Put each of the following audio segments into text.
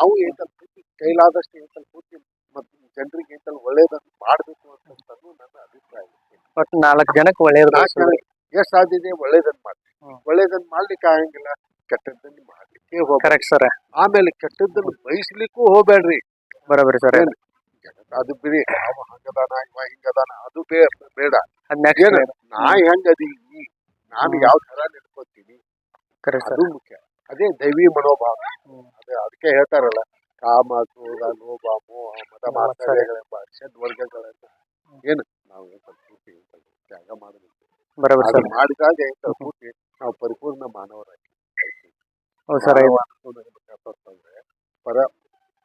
ನಾವು ಏಕಲ್ ಪೂರ್ತಿ ಕೈಲಾದಷ್ಟು ಏಕಲ್ ಪೂರ್ತಿ ಮತ್ತು ಜನರಿಗೆ ಏಕಲ್ ಒಳ್ಳೇದನ್ನು ಮಾಡಬೇಕು ಅಂತಂದು ನನ್ನ ಅಭಿಪ್ರಾಯ. ಬಟ್ 4 ಜನಕ್ಕೆ ಒಳ್ಳೇದು ಎಷ್ಟು ಸಾಧ್ಯತೆ ಒಳ್ಳೇದನ್ನ ಮಾಡಿ, ಒಳ್ಳೇದನ್ನ ಮಾಡ್ಲಿಕ್ಕೆ ಆಗಂಗಿಲ್ಲ, ಕೆಟ್ಟದ್ದನ್ನು ಮಾಡ್ಲಿಕ್ಕೆ ಹೋಗ್ಬೇಕು. Correct sir. ಆಮೇಲೆ ಕೆಟ್ಟದ್ದನ್ನು ಬಯಸ್ಲಿಕ್ಕೂ ಹೋಗ್ಬೇಡ್ರಿ. ಬರೋಬರಿ ಸರ್. ಅದು ಬಿಡಿ, ಅವ ಹಂಗದಾನ ಇವ ಹಿಂಗದಾನ ಅದು ಬೇಡ. ನಾ ಹೆಂಗದೀನಿ, ನಾನು ಯಾವ ತರ ನಡ್ಕೊತೀನಿ ಅದು ಮುಖ್ಯ. ಅದೇ ದೈವಿ ಮನೋಭಾವ. ಅದಕ್ಕೆ ಹೇಳ್ತಾರಲ್ಲ, ಕಾಮ ಕ್ರೋಧ ಲೋಭ ಮೋಹ ಮದ ಮಾತ್ಸರ್ಯಗಳೆಂಬ ಷಡ್ವರ್ಗಗಳನ್ನು ಏನು ನಾವು ಪೂರ್ತಿ ತ್ಯಾಗ ಮಾಡಬೇಕು. ಮಾಡಿದಾಗ ಪೂರ್ತಿ ನಾವು ಪರಿಪೂರ್ಣ ಮಾನವರಾಗಿ ಪರ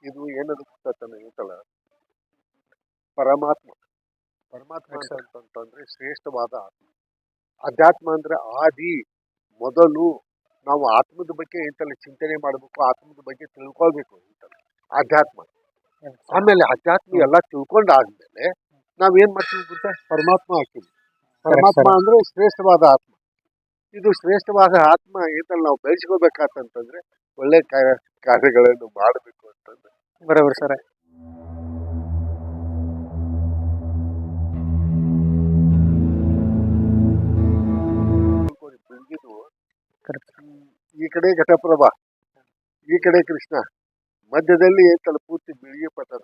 ಇದು ಏನದು ಗೊತ್ತಲ್ಲ, ಪರಮಾತ್ಮ ಅಂತಂತಂದ್ರೆ ಶ್ರೇಷ್ಠವಾದ ಆತ್ಮ. ಅಧ್ಯಾತ್ಮ ಅಂದ್ರೆ ಆದಿ ಮೊದಲು ನಾವು ಆತ್ಮದ ಬಗ್ಗೆ ಇಂತಲ್ಲ ಚಿಂತನೆ ಮಾಡ್ಬೇಕು, ಆತ್ಮದ ಬಗ್ಗೆ ತಿಳ್ಕೊಳ್ಬೇಕು ಇಂತಲ್ಲ ಅಧ್ಯಾತ್ಮ. ಆಮೇಲೆ ಅಧ್ಯಾತ್ಮ ಎಲ್ಲ ತಿಳ್ಕೊಂಡಾದ್ಮೇಲೆ ನಾವೇನ್ ಮಾಡ್ತೀವಿ ಗೊತ್ತಾ, ಪರಮಾತ್ಮ ಹಾಕಿದ್ವಿ. ಪರಮಾತ್ಮ ಅಂದ್ರೆ ಶ್ರೇಷ್ಠವಾದ ಆತ್ಮ. ಇದು ಶ್ರೇಷ್ಠವಾದ ಆತ್ಮ ಏತಲ್ಲ ನಾವು ಬೆಳೆಸ್ಕೋಬೇಕಂತಂದ್ರೆ ಒಳ್ಳೆ ಕಾರ್ಯಗಳನ್ನು ಮಾಡಬೇಕು ಅಂತಂದ್ರೆ. ಬರೋಬರ್ ಸರ್. ಬೆಳಗಿದು ಈ ಕಡೆ ಘಟಪ್ರಭಾ, ಈ ಕಡೆ ಕೃಷ್ಣ, ಮಧ್ಯದಲ್ಲಿ ಏತಲ್ಲ ಪೂರ್ತಿ ಬಿಳಿಗೆ ಪಟ್ಟಣ.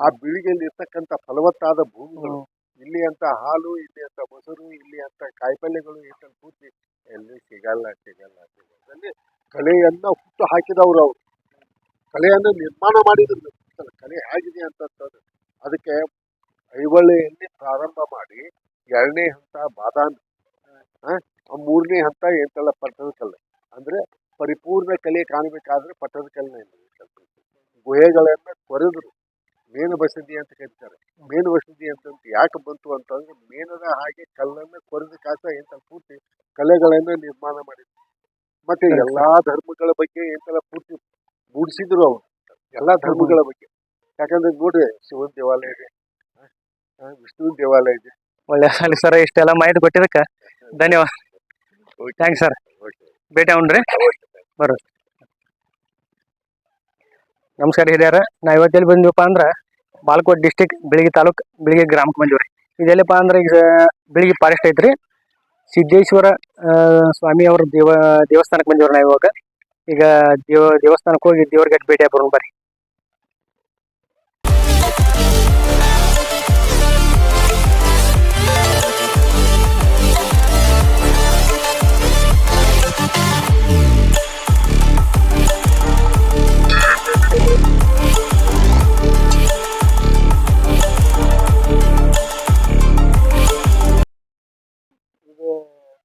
ಆ ಬಿಳಿಗೆಯಲ್ಲಿ ಇರ್ತಕ್ಕಂಥ ಫಲವತ್ತಾದ ಭೂಮಿಗಳು, ಇಲ್ಲಿ ಅಂತ ಹಾಲು, ಇಲ್ಲಿ ಅಂತ ಮೊಸರು, ಇಲ್ಲಿ ಅಂತ ಕಾಯಿಪಲ್ಯಗಳು ಏತಲ್ಲ ಪೂರ್ತಿ ಎಲ್ಲಿ ಸಿಗಲ್ಲ. ಅಲ್ಲಿ ಕಲೆಯನ್ನ ಹುಟ್ಟು ಹಾಕಿದವರು, ಅವರು ಕಲೆಯನ್ನು ನಿರ್ಮಾಣ ಮಾಡಿದ್ರು. ಕಲೆ ಹೇಗಿದೆ ಅಂತಂದ್ರೆ ಅದಕ್ಕೆ ಐವಳ್ಳೆಯಲ್ಲಿ ಪ್ರಾರಂಭ ಮಾಡಿ 2ನೇ ಹಂತ ಬಾದಾಮಿ, 3ನೇ ಹಂತ ಏತಲ್ಲ ಪಟ್ಟದ ಕಲ್ಲು. ಅಂದ್ರೆ ಪರಿಪೂರ್ಣ ಕಲೆ ಕಾಣಬೇಕಾದ್ರೆ ಪಟ್ಟದ ಕಲ್ಲಿನ ಗುಹೆಗಳನ್ನ ಕೊರೆದ್ರು. ಮೇನು ಬಸದಿ ಅಂತ ಕರೀತಾರೆ. ಮೇನು ಬಸದಿ ಅಂತ ಯಾಕೆ ಬಂತು ಅಂತಂದ್ರೆ ಮೇನದ ಹಾಗೆ ಕಲ್ಲನ್ನ ಕೊರೆದ ಕಾಸ ಏತಲ್ಲ ಪೂರ್ತಿ ಕಲೆಗಳನ್ನ ನಿರ್ಮಾಣ ಮಾಡಿದ್ರು. ಮತ್ತೆ ಎಲ್ಲಾ ಧರ್ಮಗಳ ಬಗ್ಗೆ ಏತಲ್ಲ ಪೂರ್ತಿ ಮೂಡಿಸಿದ್ರು ಅವರು, ಎಲ್ಲಾ ಧರ್ಮಗಳ ಬಗ್ಗೆ. ಯಾಕಂದ್ರೆ ನೋಡ್ರಿ, ಶಿವನ ದೇವಾಲಯ ಇದೆ, ವಿಷ್ಣು ದೇವಾಲಯ ಇದೆ. ಒಳ್ಳೆ ಸರ್, ಇಷ್ಟೆಲ್ಲ ಮಾಹಿತಿ ಕೊಟ್ಟಿದ್ದಕ್ಕ ಧನ್ಯವಾದ. Thanks sir. ಭೇಟಿ ಅವ್ನ್ರಿ ಬರೋ. ನಮಸ್ಕಾರ ಹಿರಿಯರ. ನಾವ್ ಇವತ್ತೆಲ್ಲಿ ಬಂದಿವಪ್ಪ ಅಂದ್ರೆ ಬಾಲ್ಕೋಟ್ ಡಿಸ್ಟಿಕ್, ಬಿಳಿಗಿ ತಾಲೂಕ್, ಬಿಳಿಗಿ ಗ್ರಾಮಕ್ಕೆ ಬಂದಿವ್ರಿ. ಇದೆಲ್ಲಪ್ಪ ಅಂದ್ರೆ ಈಗ ಬಿಳಿಗಿ ಫಾರೆಸ್ಟ್ ಐತ್ರಿ. ಸಿದ್ದೇಶ್ವರ ಸ್ವಾಮಿ ಅವ್ರ ದೇವಸ್ಥಾನಕ್ಕೆ ಬಂದಿವ್ರಿ ನಾವು ಇವಾಗ. ಈಗ ದೇವಸ್ಥಾನಕ್ಕೆ ಹೋಗಿ ದೇವ್ರ ಗಟ್ಟಿ ಭೇಟಿ ಬರೋಣ ಬರ್ರಿ.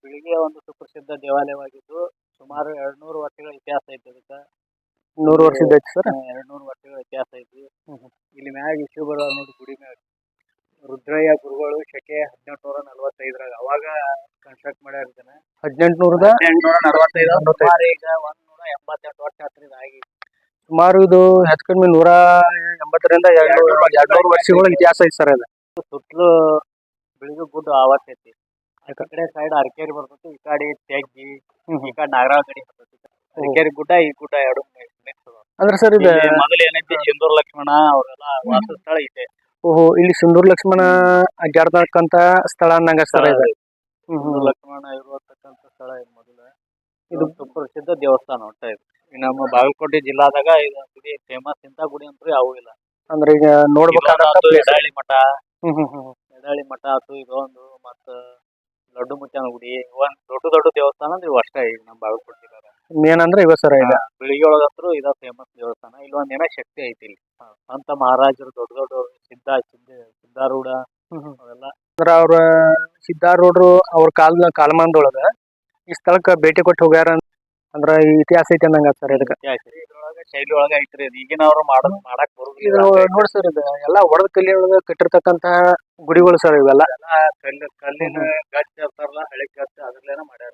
ಬಿಳಿಗಿಯ ಒಂದು ಸುಪ್ರಸಿದ್ಧ ದೇವಾಲಯವಾಗಿದ್ದು ಸುಮಾರು 200 ವರ್ಷಗಳ ಇತಿಹಾಸ ಐತಿ. ಅದಕ್ಕೆ 100 ವರ್ಷದ ಐತಿ ಸರ್. 200 ವರ್ಷಗಳ ಇತಿಹಾಸ ಐತಿ. ಇಲ್ಲಿ ಮ್ಯಾಗ ಇಶ್ಯೂ ಬರೋ ನೋಡಿ, ಗುಡಿ ಮ್ಯಾಗ ರುದ್ರಯ್ಯ ಗುರುಗಳು ಶಕೆ 1845 ಅವಾಗ ಕನ್ಸ್ಟ್ರಕ್ಟ್ ಮಾಡ್ಯಾರ. 1845 ಈಗ 188 ವರ್ಷ ಆಗಿ. ಸುಮಾರು ಇದು ಹೆಚ್ಚು ಕಡಿಮೆ 180ರಿಂದ 200 ವರ್ಷಗಳ ಇತಿಹಾಸ ಐತಿ ಸರ್. ಅದು ಸುತ್ತಲೂ ಬಿಳಿಗಿ ಗುಡ್ಡ ಆವತ್ತೈತಿ. ಈ ಕಡೆ ಸೈಡ್ ಅರಕೇರಿ ಬರ್ತೈತಿ, ಈ ಕಡೆ ತೆಗ್ಗಿ, ಈ ಕಡೆ ನಾಗರಾಳ ಕಡೆ ಬರ್ತೈತಿ. ಅರಕೇರಿ ಗುಡ್ಡ, ಈ ಗುಡ್ಡ ಎರಡು ಅಂದ್ರೆ ಸರ್ ಇದು ಮೊದಲು ಏನೈತಿ, ಸಿಂಧೂರ್ ಲಕ್ಷ್ಮಣ ಅವರೆಲ್ಲ ವಾಸ ಸ್ಥಳ ಐತೆ. ಓಹೋ, ಇಲ್ಲಿ ಸಿಂಧೂರ್ ಲಕ್ಷ್ಮಣ ಅಡ್ಡಾಡ್ತಕ್ಕಂತ ಸ್ಥಳ ಅನ್ನಂಗ ಸರ್ ಇದು. ಸಿಂಧೂರ್ ಲಕ್ಷ್ಮಣ ಇರುವತಕ್ಕಂತ ಸ್ಥಳ ಇದು. ಮೊದಲು ಇದು ಸುಪ್ರಸಿದ್ಧ ದೇವಸ್ಥಾನ ಒಟ್ಟ ಇದು. ನಮ್ಮ ಬಾಗಲಕೋಟೆ ಜಿಲ್ಲಾದಾಗ ಇದು ಗುಡಿ ಫೇಮಸ್. ಇಂತ ಗುಡಿ ಅಂತೂ ಯಾವೂ ಇಲ್ಲ. ಅಂದ್ರೆ ಈಗ ನೋಡ್ಬೇಕಾದ ಎಡಹಳ್ಳಿ ಮಠ, ಎಡಹಳ್ಳಿ ಮಠ ಆತು, ಇದೊಂದು ಮತ್ತ ದೊಡ್ಡ ಮುತ್ಯಾನ ಗುಡಿ, ಒಂದ್ ದೊಡ್ಡ ದೇವಸ್ಥಾನ ಅಂದ್ರೆ ಇವು ಅಷ್ಟೇ ಈಗ ನಮ್ಮ ಬಾಗಲಕೋಟೆ ಜಿಲ್ಲಾದಾಗ. ಮೇನ್ ಅಂದ್ರೆ ಇವ ಸರ್. ಈಗ ಬಿಳಿಗಿ ಒಳಗಂತೂ ಇದ ಫೇಮಸ್ ದೇವಸ್ಥಾನ. ಇಲ್ಲೊಂದ್ ಏನೋ ಶಕ್ತಿ ಐತಿ ಇಲ್ಲಿ. ಅಂತ ಮಹಾರಾಜರು ದೊಡ್ಡ ಸಿದ್ಧಾರೂಢ ಅವೆಲ್ಲ. ಅಂದ್ರ ಅವ್ರ ಸಿದ್ಧಾರೂಢರು ಅವ್ರ ಕಾಲಮಾನದೊಳಗ ಈ ಸ್ಥಳಕ್ಕ ಭೇಟಿ ಕೊಟ್ಟು ಹೋಗ್ಯಾರ ಅಂದ್ರ ಇತಿಹಾಸ ಐತಿ ಅನ್ನಂಗ ಸರ್. ಇದಕ್ಕ ಇದ್ರೊಳಗ ಶೈಲಿ ಒಳಗ ಐತ್ರಿ. ಈಗಿನವ್ರು ಮಾಡಕ್ ಬರುದಿಲ್ಲ ನೋಡಿ ಸರ್. ಇದು ಎಲ್ಲಾ ಒಡದ ಕಲ್ಲಿ ಒಳಗ ಕಟ್ಟಿರ್ತಕ್ಕಂತ ಗುಡಿಗಳು ಸರ್ ಇವೆಲ್ಲ. ಕಲ್ಲಿನ ಗಚ್ಚ ಇರ್ತಾರಲ್ಲ, ಹಳೆ ಗಚ್ಚ, ಅದ್ರಲ್ಲೇನ ಮಾಡ್ಯಾರ.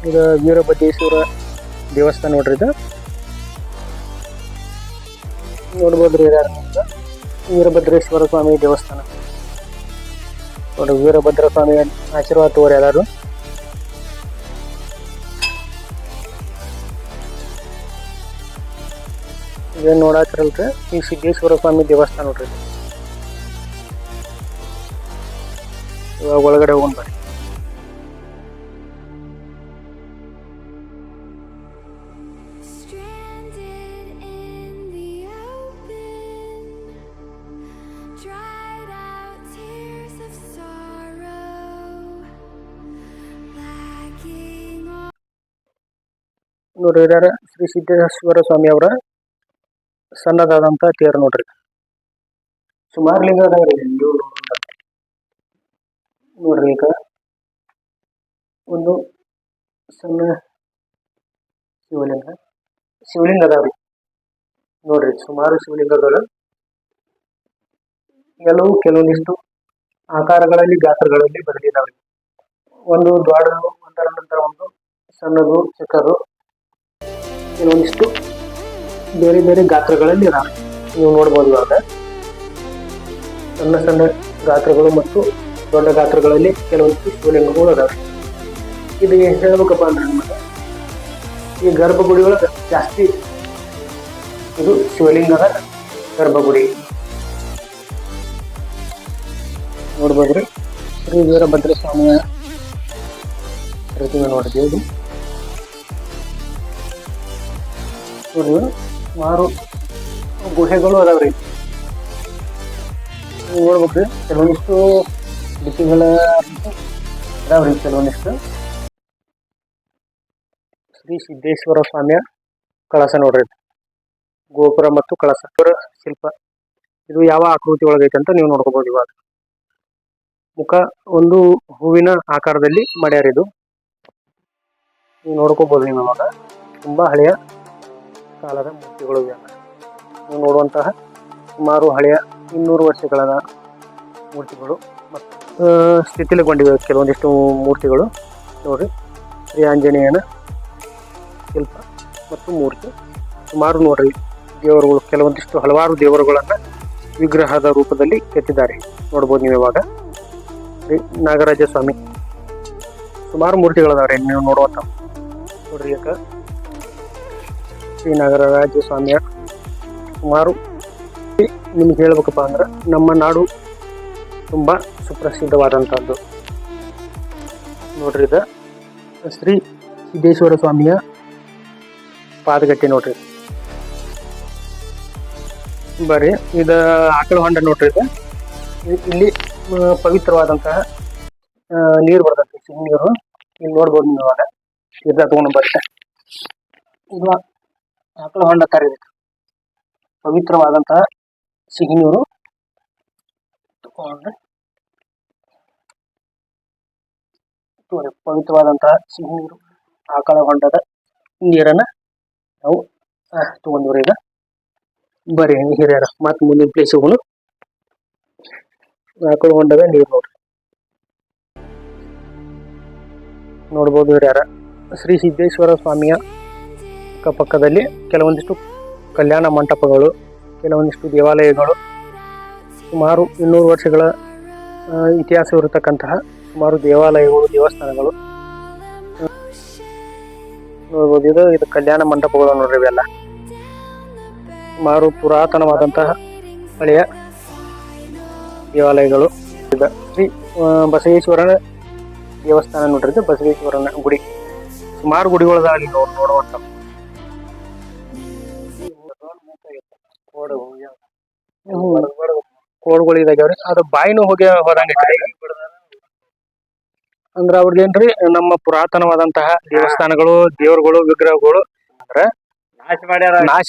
ಇದು ವೀರಭದ್ರೇಶ್ವರ ದೇವಸ್ಥಾನ ನೋಡ್ರಿ ಇದು. ನೋಡ್ಬೋದ್ರಿ ಇದು ವೀರಭದ್ರೇಶ್ವರ ಸ್ವಾಮಿ ದೇವಸ್ಥಾನ ನೋಡ್ರಿ. ವೀರಭದ್ರ ಸ್ವಾಮಿ ಆಶೀರ್ವಾದ ತಗೋರಿ ಎಲ್ಲಾರು. ಇದೇನು ನೋಡಾತಿರಲ್ರಿ ಈ ಸಿದ್ದೇಶ್ವರ ಸ್ವಾಮಿ ದೇವಸ್ಥಾನ ನೋಡ್ರಿ. ಇವಾಗ ಒಳಗಡೆ ಹೋಗೋಣ ಬರ್ರಿ. Stranded in the open, dried out tears of sorrow, lacking all. ನೋಡ್ರಿ ಇದಾರ ಶ್ರೀ ಸಿದ್ದೇಶ್ವರ ಸ್ವಾಮಿ ಅವರ ಸಣ್ಣದಾದಂತ ತೇರು ನೋಡ್ರಿ. ಸುಮಾರು ಲಿಂಗ ಅದಾವ್ರಿ ನೋಡ್ರಿ. ಈಗ ಒಂದು ಸಣ್ಣ ಶಿವಲಿಂಗ ಅದಾವ್ರಿ ನೋಡ್ರಿ. ಸುಮಾರು ಶಿವಲಿಂಗಗಳು ಕೆಲವೊಂದಿಷ್ಟು ಆಕಾರಗಳಲ್ಲಿ ಗಾತ್ರಗಳಲ್ಲಿ ಬದಲಿದಾವ್ರಿ. ಒಂದು ದೊಡ್ಡದು, ಒಂದರ ನಂತರ ಒಂದು ಸಣ್ಣದು, ಚಿಕ್ಕದು, ಕೆಲವೊಂದಿಷ್ಟು ಬೇರೆ ಬೇರೆ ಗಾತ್ರಗಳಲ್ಲಿ ಇದಾವೆ. ನೀವು ನೋಡ್ಬೋದು ಇವಾಗ ಸಣ್ಣ ಸಣ್ಣ ಗಾತ್ರಗಳು ಮತ್ತು ದೊಡ್ಡ ಗಾತ್ರಗಳಲ್ಲಿ ಕೆಲವೊಂದಿಷ್ಟು ಶಿವಲಿಂಗಗಳು ಅದಾವೆ. ಇದು ಹೇಳ್ಬೇಕಪ್ಪ ಅಂದ್ರೆ ನಿಮಗೆ ಈ ಗರ್ಭಗುಡಿ ಒಳಗೆ ಜಾಸ್ತಿ ಇದು ಶಿವಲಿಂಗದ ಗರ್ಭಗುಡಿ ನೋಡ್ಬೋದ್ರಿ. ಶ್ರೀ ವೀರಭದ್ರ ಸ್ವಾಮಿಯ ಪ್ರತಿಮೆ ನೋಡಿದ್ವಿ. ಇದು ನೋಡ್ರಿ ಸುಮಾರು ಗುಹೆಗಳು ಅದಾವ್ರಿ. ನೀವು ನೋಡ್ಬೇಕ್ರಿ ಕೆಲವೊಂದಿಷ್ಟು ದಿಕ್ಕಿಗಳ ಅದಾವ್ರಿ. ಕೆಲವೊಂದಿಷ್ಟು ಶ್ರೀ ಸಿದ್ದೇಶ್ವರ ಸ್ವಾಮಿಯ ಕಳಸ ನೋಡ್ರಿ. ಗೋಪುರ ಮತ್ತು ಕಳಸ ಶಿಲ್ಪ ಇದು ಯಾವ ಆಕೃತಿ ಒಳಗೈತೆ ಅಂತ ನೀವು ನೋಡ್ಕೋಬಹುದು. ಇವಾಗ ಮುಖ ಒಂದು ಹೂವಿನ ಆಕಾರದಲ್ಲಿ ಮಾಡ್ಯಾರಿದು ನೀವು ನೋಡ್ಕೋಬಹುದು. ನೀವು ಇವಾಗ ತುಂಬಾ ಹಳೆಯ ಕಾಲದ ಮೂರ್ತಿಗಳು ಇವೆಲ್ಲ. ನೀವು ನೋಡುವಂತಹ ಸುಮಾರು ಹಳೆಯ 200 ವರ್ಷಗಳ ಮೂರ್ತಿಗಳು ಮತ್ತು ಸ್ಥಿತಿಲಗೊಂಡಿವೆ ಕೆಲವೊಂದಿಷ್ಟು ಮೂರ್ತಿಗಳು ನೋಡ್ರಿ. ಶ್ರೀ ಆಂಜನೇಯನ ಶಿಲ್ಪ ಮತ್ತು ಮೂರ್ತಿ ಸುಮಾರು ನೋಡ್ರಿ. ದೇವರುಗಳು ಕೆಲವೊಂದಿಷ್ಟು ಹಲವಾರು ದೇವರುಗಳನ್ನ ವಿಗ್ರಹದ ರೂಪದಲ್ಲಿ ಕೆತ್ತಿದ್ದಾರೆ ನೋಡ್ಬೋದು ನೀವು ಇವಾಗ. ಶ್ರೀ ನಾಗರಾಜ ಸ್ವಾಮಿ ಸುಮಾರು ಮೂರ್ತಿಗಳದಾವ್ರಿ ನೀವು ನೋಡುವಂತ ನೋಡ್ರಿ. ಯಾಕ ಶ್ರೀ ನಾಗರಾಜ ಸ್ವಾಮಿಯ ಸುಮಾರು ನಿಮ್ಗೆ ಹೇಳ್ಬೇಕಪ್ಪ ಅಂದ್ರೆ ನಮ್ಮ ನಾಡು ತುಂಬಾ ಸುಪ್ರಸಿದ್ಧವಾದಂತಹದ್ದು ನೋಡ್ರಿ. ಇದ ಶ್ರೀ ಸಿದ್ದೇಶ್ವರ ಸ್ವಾಮಿಯ ಪಾದಗಟ್ಟೆ ನೋಡ್ರಿ. ಬರ್ರಿ ಇದ ಆಕಳ ಹೊಂಡ ನೋಡ್ರಿ. ಇಲ್ಲಿ ಪವಿತ್ರವಾದಂತಹ ನೀರು ಬರ್ತೈತಿ, ಸಿಹಿ ನೀರು. ಇಲ್ಲಿ ನೋಡ್ಬೋದು ನೀವು ಇವಾಗ ಇದ ತಗೊಂಡು ಬರ್ತೆ. ಇದು ಆಕಳ ಹೊಂಡ ಕರೀಬೇಕು. ಪವಿತ್ರವಾದಂತಹ ಸಿಹಿ ನೀರು ತಗೊಂಡ್ರೆ ಪವಿತ್ರವಾದಂತಹ ಸಿಹಿ ನೀರು ಆಕಳ ಹೊಂಡದ ನೀರನ್ನ ನಾವು ತಗೊಂಡ್ರಿ. ಈಗ ಬರ್ರಿ ಹಿರಿಯರ ಮತ್ ಮುಂದಿನ ಪ್ಲೇಸ್ ಹೋಗೋಣ. ಆಕಳ ಹೊಂಡದ ನೀರು ನೋಡ್ಬೋದು ಹಿರಿಯರ. ಶ್ರೀ ಸಿದ್ದೇಶ್ವರ ಸ್ವಾಮಿಯ ಪಕ್ಕದಲ್ಲಿ ಕೆಲವೊಂದಿಷ್ಟು ಕಲ್ಯಾಣ ಮಂಟಪಗಳು, ಕೆಲವೊಂದಿಷ್ಟು ದೇವಾಲಯಗಳು, ಸುಮಾರು 200 ವರ್ಷಗಳ ಇತಿಹಾಸವಿರತಕ್ಕಂತಹ ಸುಮಾರು ದೇವಾಲಯಗಳು, ದೇವಸ್ಥಾನಗಳು ನೋಡ್ಬೋದು. ಇದು ಕಲ್ಯಾಣ ಮಂಟಪಗಳು ನೋಡ್ರಿ. ಇವೆಲ್ಲ ಸುಮಾರು ಪುರಾತನವಾದಂತಹ ಹಳೆಯ ದೇವಾಲಯಗಳು. ಶ್ರೀ ಬಸವೇಶ್ವರನ ದೇವಸ್ಥಾನ ನೋಡ್ರಿ. ಬಸವೇಶ್ವರನ ಗುಡಿ ಸುಮಾರು ಗುಡಿಗಳದಾಗಲಿ ನೋಡುವಂತ ಕೋಡ್ಗಳು ಇದಾಗ್ಯಾವ್ರಿ. ಅದು ಬಾಯಿನೂ ಹೋದಂಗ ಅಂದ್ರ ಅವ್ರದೇನ್ರಿ ನಮ್ಮ ಪುರಾತನವಾದಂತಹ ದೇವಸ್ಥಾನಗಳು, ದೇವರುಗಳು, ವಿಗ್ರಹಗಳು ಅಂದ್ರ ನಾಶ ಮಾಡ್ಯಾರ. ನಾಶ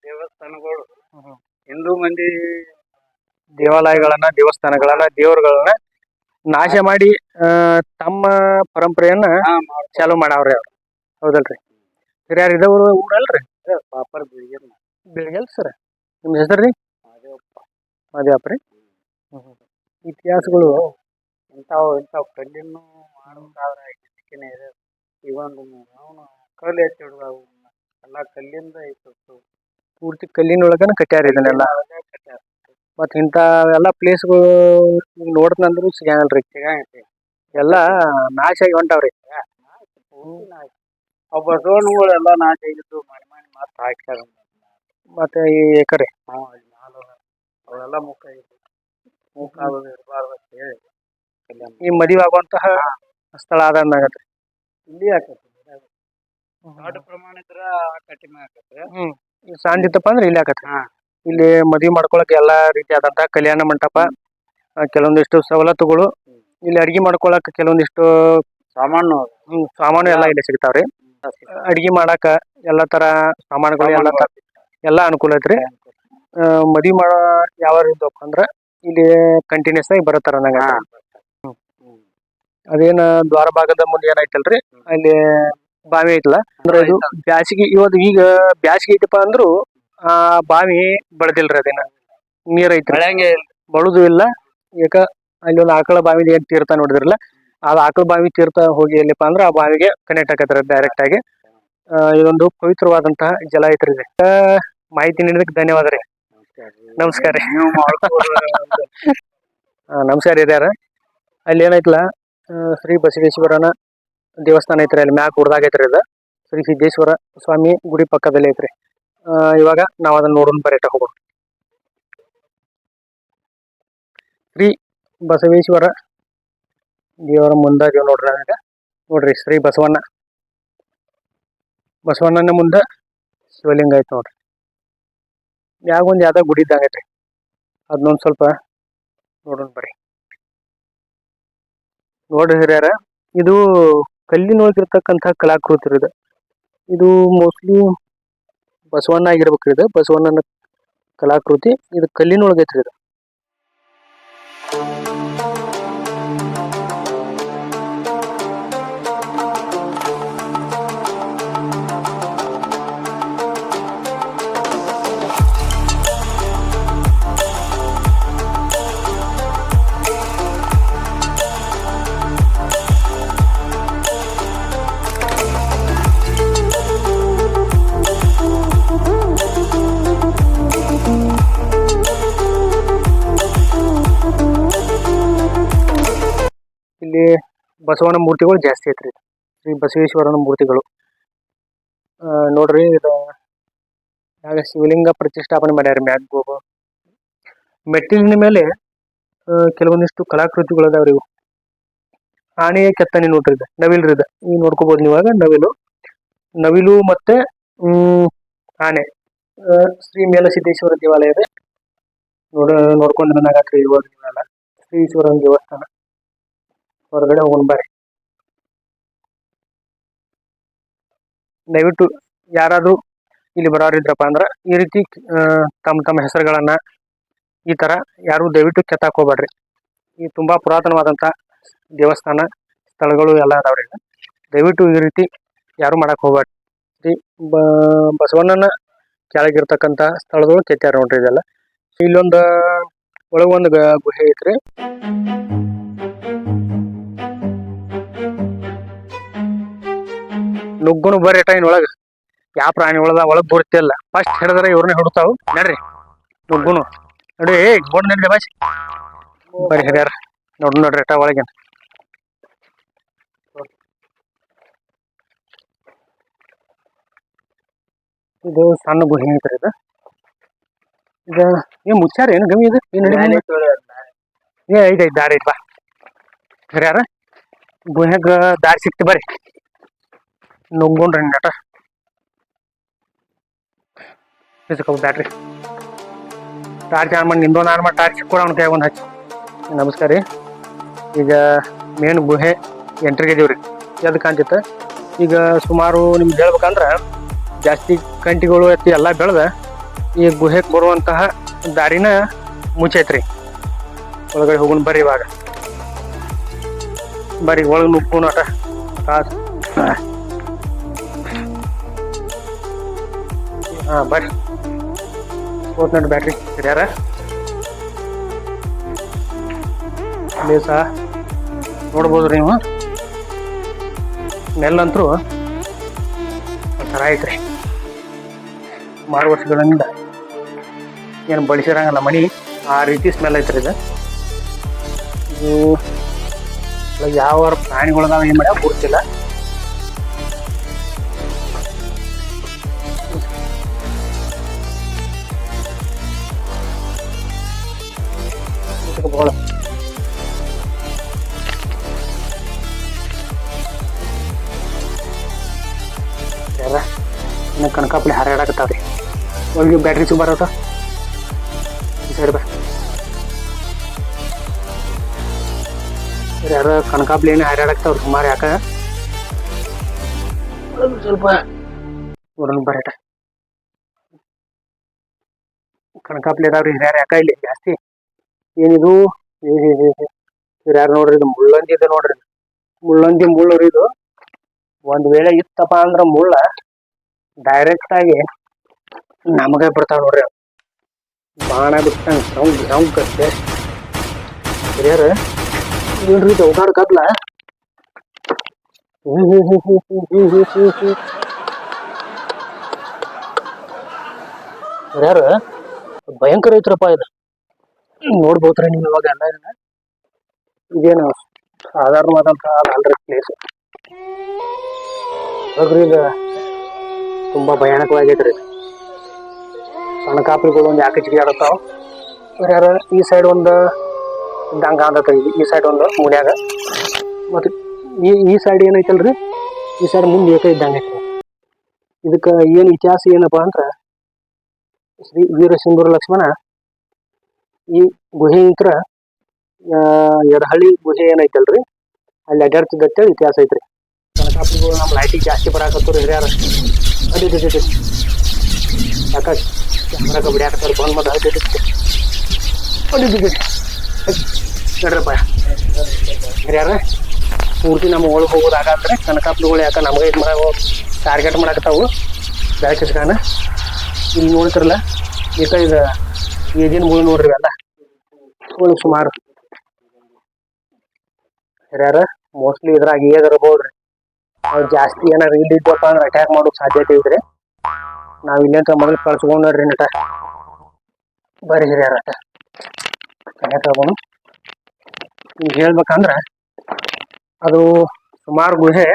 ದೇವಸ್ಥಾನಗಳು ಹಿಂದೂ ಮಂದಿ ದೇವಸ್ಥಾನಗಳನ್ನ ದೇವರುಗಳನ್ನ ನಾಶ ಮಾಡಿ ತಮ್ಮ ಪರಂಪರೆಯನ್ನ ಚಾಲು ಮಾಡವ್ರಿ ಅವ್ರು. ಹೌದಲ್ರಿ ಹಿರಿಯರ್? ಇದವ್ರು ಊರಲ್ರಿ ಪಾಪರ್ ಬೆಳಗೆಲ್ ಸರ್. ನಿಮ್ಮ ಹೆಸರ್ರಿ? ಮಾದೇವಪ್ಪ ರೀ. ಇತಿಹಾಸಗಳು ಇಂಥವು ಕಲ್ಲಿನ ಮಾಡ್ಬೇಕಾದ್ರೆ ಇದೆ. ಈಗ ಒಂದು ಅವನು ಕಲ್ಲು ಎತ್ತಿ ಹಿಡ್ದ ಎಲ್ಲ ಕಲ್ಲಿಂದ ಇತ್ತು. ಪೂರ್ತಿ ಕಲ್ಲಿನೊಳಗನ ಕಟ್ಟ್ಯಾರ ಇದನ್ನೆಲ್ಲ. ಮತ್ ಇಂಥವೆಲ್ಲ ಪ್ಲೇಸ್ಗಳು ನೋಡ್ತಂದ್ರು ಸಿಗಂಗಿಲ್ರಿ. ಎಲ್ಲ ನಾಶ ಆಗಿ ಹೊಂಟಾವ್ರಿ. ಅವ್ ಬಸವಣ್ಣಗಳು ಎಲ್ಲ ನಾಶ ಆಗಿದ್ದು ಮಾಡಿ ಮತ್ತೆ ಹಾಕ್ಯಾರ. ಮತ್ತೆ ಈ ಎಕರೆ ಅವೆಲ್ಲ ಮುಖ ಆಗೋದು ಇರಬಾರ್ದು ಅಂತ ಹೇಳಿ ಈ ಮದುವೆ ಆಗುವಂತಹ ಸ್ಥಳ ಆದಂಗಾಗತ್ರಿ. ಇಲ್ಲಿ ಹಾಕತ್ರಿ. ದೊಡ್ಡ ಪ್ರಮಾಣ ಇದ್ರ ಕಟ್ಟಿಮೆ ಹಾಕತ್ರಿ. ಈ ಸಣ್ಣ ಇತ್ತಪ್ಪ ಅಂದ್ರೆ ಇಲ್ಲಿ ಆಕತ್ರಿ. ಹಾ. ಇಲ್ಲಿ ಮದುವೆ ಮಾಡ್ಕೊಳಕ್ ಎಲ್ಲಾ ರೀತಿಯಾದಂತಹ ಕಲ್ಯಾಣ ಮಂಟಪ, ಕೆಲವೊಂದಿಷ್ಟು ಸವಲತ್ತುಗಳು, ಇಲ್ಲಿ ಅಡಿಗೆ ಮಾಡ್ಕೊಳಕ್ ಕೆಲವೊಂದಿಷ್ಟು ಸಾಮಾನು ಎಲ್ಲ ಇಲ್ಲಿ ಸಿಗ್ತಾವ್ರಿ. ಅಡಿಗೆ ಮಾಡಾಕ ಎಲ್ಲಾ ತರ ಸಾಮಾನುಗಳು ಎಲ್ಲಾ ಅನುಕೂಲ ಐತ್ರಿ. ಮದ್ವಿ ಮಾಡೋ ಯಾವ ಇದ್ದಪ್ಪ ಅಂದ್ರ ಇಲ್ಲಿ ಕಂಟಿನ್ಯೂಸ್ ಆಗಿ ಬರತ್ತಾರ ನಂಗ. ಅದೇನ ದ್ವಾರ ಭಾಗದ ಮುಂದೆ ಏನೈತಲ್ರಿ ಅಲ್ಲಿ ಬಾವಿ ಐತಲ್ಲ ಅಂದ್ರೆ ಇದು ಬ್ಯಾಸಿಗೆ. ಈಗ ಬ್ಯಾಸಿಗೆ ಐತಪ್ಪ ಅಂದ್ರು ಆ ಬಾವಿ ಬೆಳೆದಿಲ್ರಿ. ಅದೇನ ನೀರ್ ಐತ್ರಿ, ಬಳುದು ಇಲ್ಲ. ಯಾಕ ಅಲ್ಲಿ ಒಂದು ಆಕಳ ಬಾವಿ ಏನ್ ತೀರ್ಥ ನೋಡಿದ್ರಲ್ಲ, ಆ ಆಕಳ ಬಾವಿ ತೀರ್ಥ ಹೋಗಿ ಎಲ್ಲಿಪ್ಪ ಅಂದ್ರ ಆ ಬಾವಿಗೆ ಕನೆಕ್ಟ್ ಆಗತ್ರಿ ಡೈರೆಕ್ಟ್ ಆಗಿ. ಇದೊಂದು ಪವಿತ್ರವಾದಂತಹ ಜಲ ಐತ್ರಿ. ಮಾಹಿತಿ ನೀಡಿದಕ್ಕೆ ಧನ್ಯವಾದ ರೀ. ನಮಸ್ಕಾರ ರೀ. ನಮಸ್ಕಾರ ಹಿರಿಯರ. ಅಲ್ಲಿ ಏನೈತಲ್ಲ ಶ್ರೀ ಬಸವೇಶ್ವರನ ದೇವಸ್ಥಾನ ಐತ್ರಿ. ಅಲ್ಲಿ ಮ್ಯಾಕ್ ಊರ್ದಾಗ ಐತ್ರಿ. ಇದು ಶ್ರೀ ಸಿದ್ದೇಶ್ವರ ಸ್ವಾಮಿ ಗುಡಿ ಪಕ್ಕದಲ್ಲಿ ಐತ್ರಿ. ಇವಾಗ ನಾವ್ ಅದನ್ನ ನೋಡೋಣ ಬರೇಟ ಹೋಗೋಣ. ಶ್ರೀ ಬಸವೇಶ್ವರ ದೇವರ ಮುಂದೆ ನೋಡ್ರಿ. ನೋಡ್ರಿ ಶ್ರೀ ಬಸವಣ್ಣನ ಮುಂದ ಶಿವಲಿಂಗ ಐತಿ ನೋಡ್ರಿ. ಯಾಗೊಂದ್ ಯಾವ್ದೋ ಗುಡಿ ಇದ್ದಂಗ ಐತ್ರಿ. ಅದನ್ನೊಂದ್ ಸ್ವಲ್ಪ ನೋಡೋಣ ಬರ್ರಿ. ನೋಡ್ರಿ ಹಿರಿಯರ, ಇದು ಕಲ್ಲಿನೊಳಗಿರ್ತಕ್ಕಂಥ ಕಲಾಕೃತಿ ಇದು. ಇದು ಮೋಸ್ಟ್ಲಿ ಬಸವಣ್ಣ ಆಗಿರ್ಬೇಕ್ರಿ. ಇದು ಬಸವಣ್ಣನ ಕಲಾಕೃತಿ. ಇದು ಕಲ್ಲಿನೊಳಗೈತ್ರಿ. ಇದು ಇಲ್ಲಿ ಬಸವಣ್ಣ ಮೂರ್ತಿಗಳು ಜಾಸ್ತಿ ಐತ್ರಿ. ಶ್ರೀ ಬಸವೇಶ್ವರನ ಮೂರ್ತಿಗಳು ನೋಡ್ರಿ. ಇದು ಶಿವಲಿಂಗ ಪ್ರತಿಷ್ಠಾಪನೆ ಮಾಡ್ಯಾರ. ಮ್ಯಾಗ್ ಮೆಟ್ಟಿಲಿನ ಮೇಲೆ ಕೆಲವೊಂದಿಷ್ಟು ಕಲಾಕೃತಿಗಳು ಅದಾವ್ರಿ. ಇವು ಆನೆಯ ಕೆತ್ತನೆ ನೋಡ್ರಿ. ಇದು ನವಿಲ್ರಿ. ಇದು ಈಗ ನೋಡ್ಕೋಬಹುದು ನೀವಾಗ ನವಿಲು ಮತ್ತೆ ಆನೆ. ಶ್ರೀ ಮೇಲಸಿದ್ದೇಶ್ವರ ದೇವಾಲಯ ಇದೆ. ನೋಡ್ಕೊಂಡು ನನಗಾತ್ರಿ. ಇವಾಗ ನೀವೆಲ್ಲ ಶ್ರೀ ಈಶ್ವರನ ದೇವಸ್ಥಾನ ಹೊರಗಡೆ ಹೋಗೋಣ ಬರ್ರಿ. ದಯವಿಟ್ಟು ಯಾರಾದ್ರೂ ಇಲ್ಲಿ ಬರೋರಿದ್ರಪ್ಪ ಅಂದ್ರ ಈ ರೀತಿ ತಮ್ಮ ಹೆಸರುಗಳನ್ನ ಈ ತರ ಯಾರು ದಯವಿಟ್ಟು ಕೆತ್ತಾಕ್ ಹೋಗ್ಬೇಡ್ರಿ. ಈ ತುಂಬಾ ಪುರಾತನವಾದಂತ ದೇವಸ್ಥಾನ ಸ್ಥಳಗಳು ಎಲ್ಲ ಅದಾವ್ರಿ. ದಯವಿಟ್ಟು ಈ ರೀತಿ ಯಾರು ಮಾಡಕ್ ಹೋಗ್ಬೇಡ್ರಿ. ಬಸವಣ್ಣನ ಕೆಳಗಿರ್ತಕ್ಕಂತ ಸ್ಥಳಗಳು ಕೆತ್ತಾರ ನೋಡ್ರಿ. ಇದೆಲ್ಲ ಇಲ್ಲೊಂದು ಒಳಗೊಂದು ಗುಹೆ ಐತ್ರಿ. ನುಗ್ಗುನು ಬರ್ರಿ ಟೈನ್ ಒಳಗ. ಯಾವ ಪ್ರಾಣಿ ಒಳಗ್ ಬರುತ್ತಿಲ್ಲ. ಫಸ್ಟ್ ಹಿಡಿದ್ರೆ ಇವ್ರನ್ನ ಹಿಡ್ತಾವ್. ನಡ್ರಿ ನುಗ್ಗುನು ನೋಡಿ. ಬೋರ್ಡ್ ನಡ್ರಿ ಬಾಸಿ ಬರ್ರಿ ಹಿರಿಯರ. ನೋಡ್ರಿ ಅಟ ಒಳಗೇನ. ಇದು ಸಣ್ಣ ಗುಹೆ ಐತ್ರಿ. ಇದು ಏನ್ ಮುಚ್ಚಾರ ಏನು ಗಮಿ? ಇದು ಐತೆ ದಾರಿ ಐತ್ ಬಾ ಹಿರಿಯರ. ಗುಹೆಗ ದಾರಿ ಸಿಕ್ತಿ ಬರ್ರಿ. ನುಗ್ಗುನ್ರಿ ನಟ. ಬ್ಯಾಟ್ರಿ ಟಾರ್ಚ್ ಆನ್ ಮಾಡಿ ನಿಂದೊಂದು ಆನ್ ಮಾಡಿ ಟಾರ್ಚ್ ಕೂಡ ಅವ್ನ ಕೈಯಾಗ ಒಂದು ಹಚ್ಚಿ. ನಮಸ್ಕಾರ ರೀ. ಈಗ ಮೇನ್ ಗುಹೆ ಎಂಟ್ರಿಗೆ ಇದೀವ್ರಿ. ಎದ್ ಕಾಣ್ತಿತ್ತ. ಈಗ ಸುಮಾರು ನಿಮ್ಗೆ ಹೇಳ್ಬೇಕಂದ್ರ ಜಾಸ್ತಿ ಕಂಟಿಗಳು ಎತ್ತಿ ಎಲ್ಲ ಬೆಳೆದ ಈ ಗುಹೆಗೆ ಬರುವಂತಹ ದಾರಿನ ಮುಚ್ಚೈತ್ರಿ. ಒಳಗಡೆ ಹೋಗೋಣ ಬರ್ರಿ. ಇವಾಗ ಬರ್ರಿ ಒಳಗೆ ನುಗ್ಗೋಣ ಅಟ. ಬರ್ರಿ ಹೋತ್ ನೋಡಿ ಬ್ಯಾಟ್ರಿ ಹಿರಿಯಾರ. ಪ್ಲೇಸ ನೋಡ್ಬೋದ್ರಿ ನೀವು. ಸ್ಮೆಲ್ ಅಂತೂ ಒಂಥರ ಐತ್ರಿ. ಸುಮಾರು ವರ್ಷಗಳಿಂದ ಏನು ಬಳಸಿರಂಗಲ್ಲ ಮನಿ, ಆ ರೀತಿ ಸ್ಮೆಲ್ ಐತ್ರಿ ಇದು. ಯಾವ ಪ್ರಾಣಿಗಳದಾವ ಏನು ಮಾಡ್ಯಾವ ಗೊತ್ತಿಲ್ಲ. ಇನ್ನು ಕನಕಾಪುಲಿ ಹಾರಾಡಕತ್ತಾವ್ರಿ. ಒಳಗೆ ಬ್ಯಾಟ್ರಿ ಸುಮಾರು ಈ ಸೈಡ್ ಬಾ. ಯಾರ ಕನಕಾಪುಲಿ ಏನು ಹಾರಾಡಕ್ತಾವ್ರಿ ಸುಮಾರು. ಯಾಕ ಸ್ವಲ್ಪ ನೋಡೋಣ ಬರೇಟ. ಕನಕಾಪುಲಿ ಅದಾವ್ರಿ ಹಿರಿಯಾರ. ಯಾಕ ಇಲ್ಲಿ ಜಾಸ್ತಿ ಏನಿದು ಹಿರಿಯಾರ ನೋಡ್ರಿ. ಇದು ಮುಳ್ಳಂದಿ ಇದೆ ನೋಡ್ರಿ. ಮುಳ್ಳಂದಿ ಮುಳ್ಳರಿ ಇದು. ಒಂದ್ ವೇಳೆ ಇತ್ತಪ್ಪ ಅಂದ್ರ ಮುಳ್ಳ ಡೈರೆಕ್ಟ್ ಆಗಿ ನಮಗ ಬರ್ತಾವ ನೋಡ್ರಿ. ಬಾಣ ಬಿಟ್ಟಂಗ ಸೌಂಡ್ ಸೌಂಡ್ ಕತ್ತೆ ಹಿರಿಯರ ನೋಡ್ರಿ. ಚೌಕಾಡ್ ಕತ್ಲ ಹಿರಿಯರ ಭಯಂಕರ ಐತ್ರಪ್ಪ ಇದು. ನೋಡ್ಬೋದ್ರಿ ನೀವು ಇವಾಗ ಎಲ್ಲ ಇದನ್ನ. ಇದೇನು ಸಾಧಾರಣವಾದಂತಹ ಅಲ್ರಿ ಪ್ಲೇಸ್. ಹೋಗ್ರಿ ಇದು ತುಂಬಾ ಭಯಾನಕವಾಗೈತ್ರಿ. ಕನಕಾಪುಲಿಗಳು ಒಂದು ಯಾಕೆ ಚಿಗಿಯಾಡತ್ತಾವ. ಯಾರ ಈ ಸೈಡ್ ಒಂದು ಇದ್ದಂಗ ಕಾಣತೈತಿ. ಈ ಸೈಡ್ ಒಂದು ಮುನ್ಯಾಗ ಮತ್ತೆ ಈ ಸೈಡ್ ಏನೈತಲ್ರಿ, ಈ ಸೈಡ್ ಮುಂದೆ ಏಕ ಇದ್ದಂಗ ಐತಿ. ಇದಕ್ಕ ಏನ್ ಇತಿಹಾಸ ಏನಪ್ಪಾ ಅಂದ್ರ, ಶ್ರೀ ವೀರಸಿಂಧೂರ ಲಕ್ಷ್ಮಣ ಈ ಗುಹೆ ಇಂತ್ರ ಎಡಹಳ್ಳಿ ಗುಹೆ ಏನೈತಲ್ರಿ ಅಲ್ಲಿ ಅಡ್ಡಾಡ್ತಿದ್ದಂತೇಳಿ ಇತಿಹಾಸ ಐತ್ರಿ. ಕನಕಾಪುಲಿಗಳು ನಮ್ಮ ಲೈಟಿಗೆ ಜಾಸ್ತಿ ಬರಾಕತ್ತವ್ರಿ ಹಿರಿಯಾರ. ಅಡಿ ಯಾಕ ಕ್ಯಾಮ್ರಾಗ ಬಿಡ್ಯಾಕತ್ತಾರ ಬಂದ್ ಮಾಡಿ ನಡ್ರಪ್ಪ ಹಿರಿಯಾರ. ಪೂರ್ತಿ ನಮ್ಮ ಒಳಗೆ ಹೋಗೋದಾಗಂದ್ರೆ ಕನಕಾಪುಲಿಗಳು ಯಾಕ ನಮಗೆ ಇದು ಟಾರ್ಗೆಟ್ ಮಾಡಾಕತ್ತಾವು ಬೆಳಕಿಸ್ಕಾನ. ಇಲ್ಲಿ ನೋಡ್ತಿರಲ್ಲ ಈತ ಇದು ಏಜಿನ ಮುಳು ನೋಡ್ರಿ ಅಲ್ಲ ಒಳಗೆ ಸುಮಾರು ಹಿರಿಯಾರ. ಮೋಸ್ಟ್ಲಿ ಇದ್ರಾಗ ಏದಿರ್ಬೋದ್ರಿ. ಅವ್ರು ಜಾಸ್ತಿ ಏನಾರು ಇಲ್ಲಿದ್ದಪ್ಪ ಅಂದ್ರೆ ಅಟ್ಯಾಕ್ ಮಾಡೋಕ್ ಸಾಧ್ಯತೆ ಐತ್ರಿ. ನಾವ್ ಇಲ್ಲಂತ ಮೊದಲು ಕಳ್ಸ್ಕೊಂಡ್ ನೋಡ್ರಿ ನಟ ಬರೀ ಹಿರಿಯಾರ ತಗೊಂಡು. ಈಗ ಹೇಳ್ಬೇಕಂದ್ರ ಅದು ಸುಮಾರು ಗುಹೆ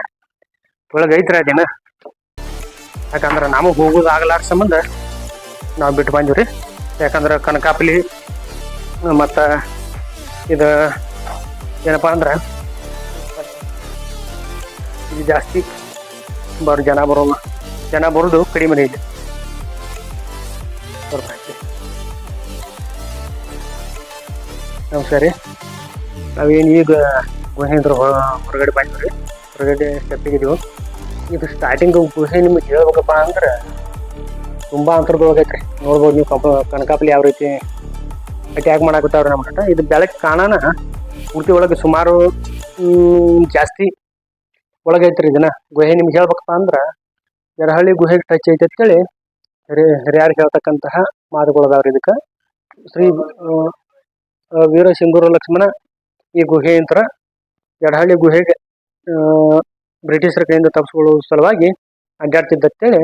ಒಳಗೆ ಐತ್ರಿ ಅದೇನ. ಯಾಕಂದ್ರೆ ನಮಗೆ ಹೋಗೋದು ಆಗಲಾರ ಸಂಬಂಧ ನಾವು ಬಿಟ್ಟು ಬಂದಿವ್ರಿ. ಯಾಕಂದ್ರೆ ಕನಕಾಪುಲಿ ಮತ್ತು ಇದು ಏನಪ್ಪ ಅಂದ್ರೆ ಇದು ಜಾಸ್ತಿ ಜನ ಬರೋದು ಕಡಿಮೆ ಇದೆ. ನಮಸ್ಕಾರ ರೀ. ನಾವೇನು ಈಗ ಗುಹೆ ಅಂದ್ರೆ ಹೊರಗಡೆ ಬಂದಿವ್ರಿ. ಹೊರಗಡೆ ಸ್ಟೆಪ್ಪಿಗಿದ್ದೀವಿ. ಇದು ಸ್ಟಾರ್ಟಿಂಗ್ ಗುಹೆ ನಿಮಗೆ ಹೇಳ್ಬೇಕಪ್ಪ ಅಂದ್ರೆ ತುಂಬ ಅಂತರದೊಳಗೈತ್ರಿ. ನೋಡ್ಬೋದು ನೀವು ಕನಕಾಪುಲಿ ಯಾವ ರೀತಿ ಅಟ್ಯಾಕ್ ಮಾಡಾಕತ್ತಾವ್ರಿ ನಮ್ಮ ಹತ್ರ. ಇದು ಬೆಳಕು ಕಾಣನ ಪೂರ್ತಿ ಒಳಗೆ ಸುಮಾರು ಜಾಸ್ತಿ ಒಳಗೈತ್ರಿ. ಇದನ್ನ ಗುಹೆ ನಿಮ್ಗೆ ಹೇಳ್ಬೇಕಪ್ಪ ಅಂದ್ರೆ ಎಡಹಳ್ಳಿ ಗುಹೆಗೆ ಟಚ್ ಐತೆ ಅಂತೇಳಿ ಹಿರಿಯಾರು ಹೇಳ್ತಕ್ಕಂತಹ ಮಾತುಗಳದಾವ್ರಿ. ಇದಕ್ಕೆ ಶ್ರೀ ವೀರಸಿಂಧೂರ ಲಕ್ಷ್ಮಣ ಈ ಗುಹೆಯಂತ್ರ ಎಡಹಳ್ಳಿ ಗುಹೆಗೆ ಬ್ರಿಟಿಷರ ಕೈಯಿಂದ ತಪ್ಪಿಸ್ಕೊಳ್ಳೋ ಸಲುವಾಗಿ ಅಡ್ಡಾಡ್ತಿದ್ದಂತೇಳಿ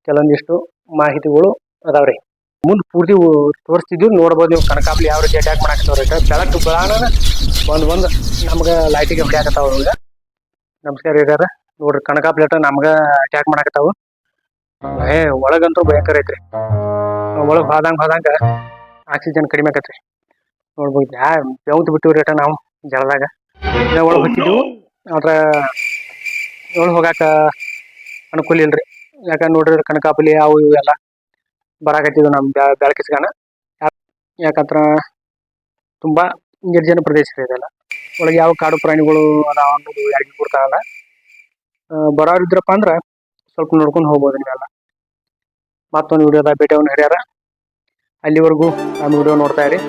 ಕೆಲವೊಂದಿಷ್ಟು ಮಾಹಿತಿಗಳು ಅದಾವ್ರಿ. ಮುಂದೆ ಪೂರ್ತಿ ತೋರಿಸ್ತಿದ್ವಿ. ನೋಡ್ಬೋದು ನೀವು ಕನಕಾಪುಲಿ ಯಾವ ರೀತಿ ಅಟ್ಯಾಕ್ ಮಾಡಾಕತ್ತವ್ರಿ. ಬೆಳಕು ಬೆಳಾನ ಬಂದು ನಮ್ಗೆ ಲೈಟಿಗೆ ಹೊಡ್ಯಾಕತ್ತಾವ. ಈಗ ನಮಸ್ಕಾರ ಹಿರಿಯಾರ. ನೋಡ್ರಿ ಕನಕಾಪುಲಿ ನಮ್ಗೆ ಅಟ್ಯಾಕ್ ಮಾಡಾಕತ್ತಾವು. ಒಳಗಂತೂ ಭಯಂಕರ ಐತ್ರಿ. ಒಳಗೆ ಹೋದಂಗ ಆಕ್ಸಿಜನ್ ಕಡಿಮೆ ಆಕತ್ರಿ. ನೋಡ್ಬೋದು ಬೆವಂತ ಬಿಟ್ಟಿವ್ರಿ ನಾವು ಜಲದಾಗ ಒಳಗೆ ಹೊತ್ತಿದ್ವು. ಆದ್ರೆ ಒಳಗೆ ಹೋಗಾಕ ಅನುಕೂಲ ಇಲ್ರಿ. ಯಾಕಂದ್ರೆ ನೋಡ್ರಿ ಕನಕಾಪುಲಿ ಅವು ಇವು ಎಲ್ಲ ಬರಾಕತ್ತಿದ್ವು ನಮ್ಮ ಬೆಳಕಿಸ್ಗಾನ. ಯಾಕಂದ್ರ ತುಂಬಾ ನಿರ್ಜನ ಪ್ರದೇಶ ಇದೆಲ್ಲ. ಒಳಗೆ ಯಾವ ಕಾಡು ಪ್ರಾಣಿಗಳು ಅದಾವ ಅನ್ನೋದು ಯಾರಿಗೂ ಗೊತ್ತಾಗಲ್ಲ. ಬರೋರಿದ್ರಪ್ಪ ಅಂದ್ರೆ ಸ್ವಲ್ಪ ನೋಡ್ಕೊಂಡು ಹೋಗ್ಬೋದು ನೀವೆಲ್ಲ. ಮತ್ತೊಂದು ವಿಡಿಯೋದ ಭೇಟಿಯನ್ನು ಹಿರಿಯಾರ. ಅಲ್ಲಿವರೆಗೂ ನಮ್ಮ ವಿಡಿಯೋ ನೋಡ್ತಾ ಇರಿ.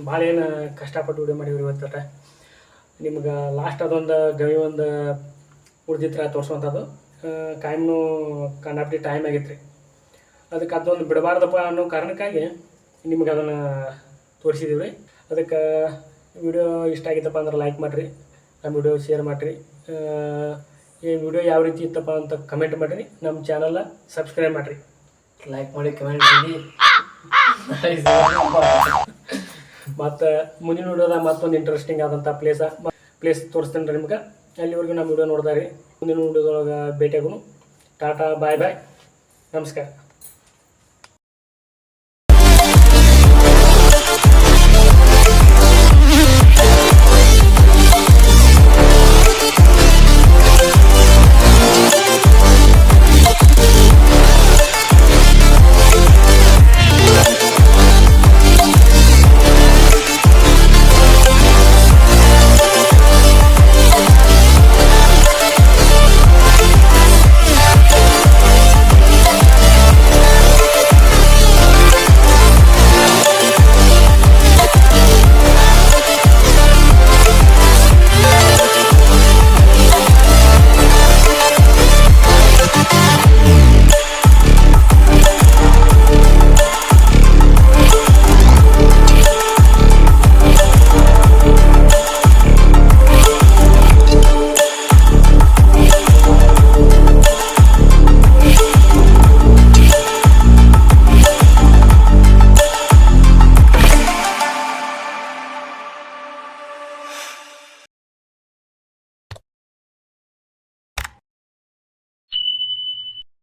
ಭಾಳ ಏನು ಕಷ್ಟಪಟ್ಟು ವಿಡಿಯೋ ಮಾಡಿವ್ರಿ ಇವತ್ತು. ನಿಮ್ಗೆ ಲಾಸ್ಟ್ ಅದೊಂದು ಗವಿ ಒಂದು ಉಳಿದಿತ್ರ ತೋರಿಸುವಂಥದ್ದು. ಕಾಯಮ್ನು ಕಂಡಾಪಟ್ಟಿ ಟೈಮ್ ಆಗೈತೆ ರೀ. ಅದಕ್ಕೆ ಅದೊಂದು ಬಿಡಬಾರ್ದಪ್ಪ ಅನ್ನೋ ಕಾರಣಕ್ಕಾಗಿ ನಿಮ್ಗೆ ಅದನ್ನು ತೋರಿಸಿದ್ದೀವಿ ರೀ. ಅದಕ್ಕೆ ವಿಡಿಯೋ ಇಷ್ಟ ಆಗಿತ್ತಪ್ಪ ಅಂದ್ರೆ ಲೈಕ್ ಮಾಡಿರಿ, ನಮ್ಮ ವಿಡಿಯೋ ಶೇರ್ ಮಾಡಿರಿ. ಈ ವಿಡಿಯೋ ಯಾವ ರೀತಿ ಇತ್ತಪ್ಪ ಅಂತ ಕಮೆಂಟ್ ಮಾಡಿರಿ. ನಮ್ಮ ಚಾನಲ್ನ ಸಬ್ಸ್ಕ್ರೈಬ್ ಮಾಡಿರಿ, ಲೈಕ್ ಮಾಡಿ ಕಮೆಂಟ್ ಮಾಡಿ. ಮತ್ತು ಮುಂದಿನ ವಿಡಿಯೋದಾಗ ಮತ್ತೊಂದು ಇಂಟ್ರೆಸ್ಟಿಂಗ್ ಆದಂಥ ಪ್ಲೇಸ್ ತೋರಿಸ್ತೇನೆ ರೀ ನಿಮ್ಗೆ. ಅಲ್ಲಿವರೆಗೂ ನಮ್ಮ ವಿಡಿಯೋ ನೋಡ್ತಾ ರೀ. ಮುಂದಿನ ವಿಡಿಯೋದೊಳಗೆ ಭೇಟಿಯಾಗೋನು. ಟಾಟಾ, ಬಾಯ್ ಬಾಯ್, ನಮಸ್ಕಾರ.